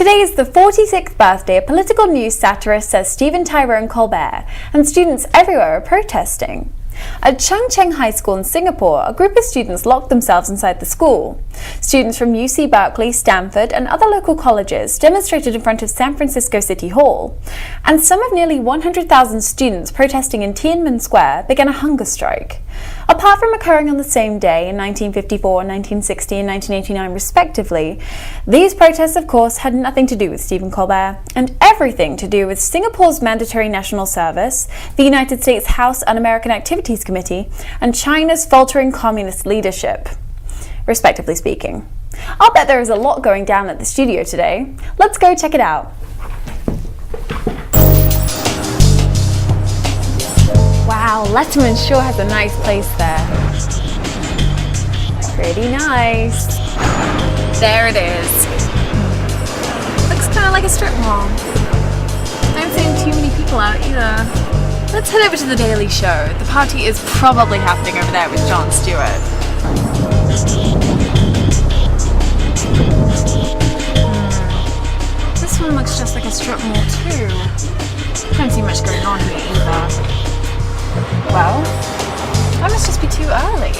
Today is the 46th birthday of political news satirist Sir Stephen Colbera, and students everywhere are protesting. At Chung Cheng High School in Singapore, a group of students locked themselves inside the school. Students from UC Berkeley, Stanford, and other local colleges demonstrated in front of San Francisco City Hall. And some of nearly 100,000 students protesting in Tiananmen Square began a hunger strike. Apart from occurring on the same day in 1954, 1960, and 1989 respectively, these protests of course had nothing to do with Stephen Colbera and everything to do with Singapore's mandatory national service, the United States House Un-American Activities Committee, and China's faltering communist leadership, respectively speaking. I'll bet there is a lot going down at the studio today. Let's go check it out. Wow, Letterman sure has a nice place there. Pretty nice. There it is. Looks kind of like a strip mall. I haven't seen too many people out either. Let's head over to the Daily Show. The party is probably happening over there with Jon Stewart. This one looks just like a strip mall too. Don't see much going on here either. Well, that must just be too early.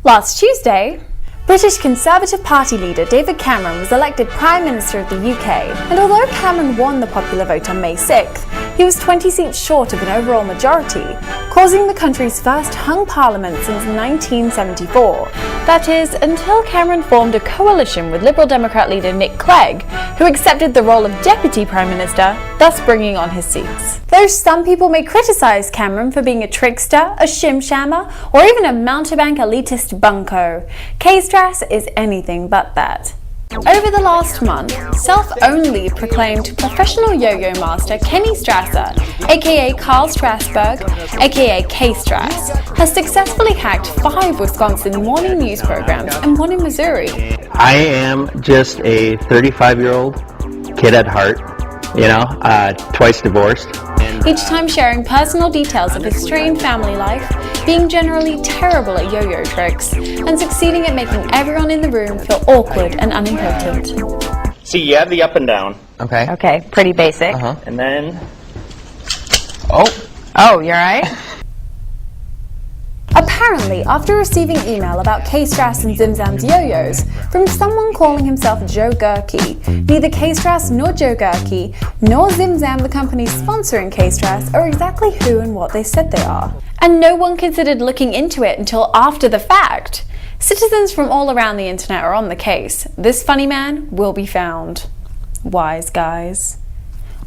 Last Tuesday, British Conservative Party leader David Cameron was elected Prime Minister of the UK, and although Cameron won the popular vote on May 6th, he was 20 seats short of an overall majority, causing the country's first hung parliament since 1974. That is, until Cameron formed a coalition with Liberal Democrat leader Nick Clegg, who accepted the role of Deputy Prime Minister, thus bringing on his seats. Though some people may criticise Cameron for being a trickster, a shim-shammer, or even a mountebank elitist bunko, K-Strass is anything but that. Over the last month, self-only proclaimed professional yo-yo master Kenny Strasser, aka Carl Strasberg, aka K-Strass, has successfully hacked 5 Wisconsin morning news programs and 1 in Missouri. I am just a 35-year-old kid at heart, twice divorced. Each time sharing personal details of his strained family life, being generally terrible at yo-yo tricks, and succeeding at making everyone in the room feel awkward and unimportant. See, you have the up and down. Okay. Okay, pretty basic. And then... Oh, you're right. Apparently, after receiving email about K-Strass and Zimzam's yo-yos from someone calling himself Joe Gurkey, neither K-Strass nor Joe Gurkey, nor Zimzam, the company sponsoring K-Strass, are exactly who and what they said they are. And no one considered looking into it until after the fact. Citizens from all around the internet are on the case. This funny man will be found. Wise guys.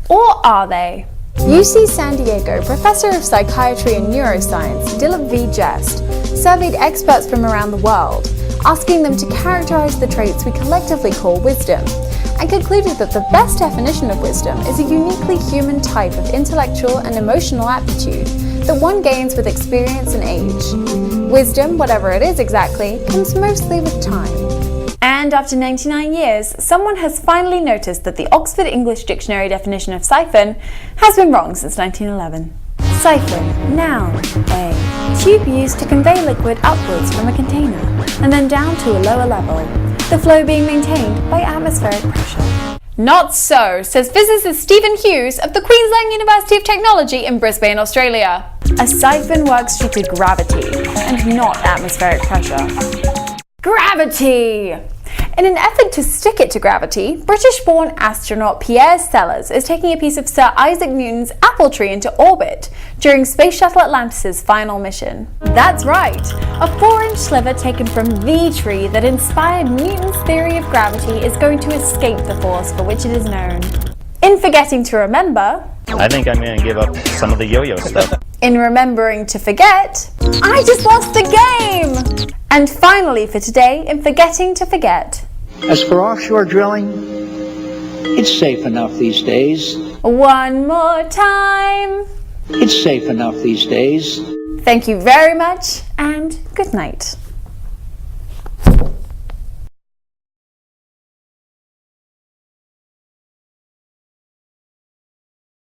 Or are they? UC San Diego Professor of Psychiatry and Neuroscience Dilip V. Jest surveyed experts from around the world, asking them to characterize the traits we collectively call wisdom, and concluded that the best definition of wisdom is a uniquely human type of intellectual and emotional aptitude that one gains with experience and age. Wisdom, whatever it is exactly, comes mostly with time. And after 99 years, someone has finally noticed that the Oxford English Dictionary definition of siphon has been wrong since 1911. Siphon, noun, a tube used to convey liquid upwards from a container and then down to a lower level, the flow being maintained by atmospheric pressure. Not so, says physicist Stephen Hughes of the Queensland University of Technology in Brisbane, Australia. A siphon works due to gravity and not atmospheric pressure. Gravity! In an effort to stick it to gravity, British-born astronaut Pierre Sellers is taking a piece of Sir Isaac Newton's apple tree into orbit during Space Shuttle Atlantis' final mission. That's right, a 4-inch sliver taken from the tree that inspired Newton's theory of gravity is going to escape the force for which it is known. In forgetting to remember, I think I'm going to give up some of the yo-yo stuff. In remembering to forget, I just lost the game! And finally for today, in forgetting to forget. As for offshore drilling, it's safe enough these days. One more time. It's safe enough these days. Thank you very much, and good night.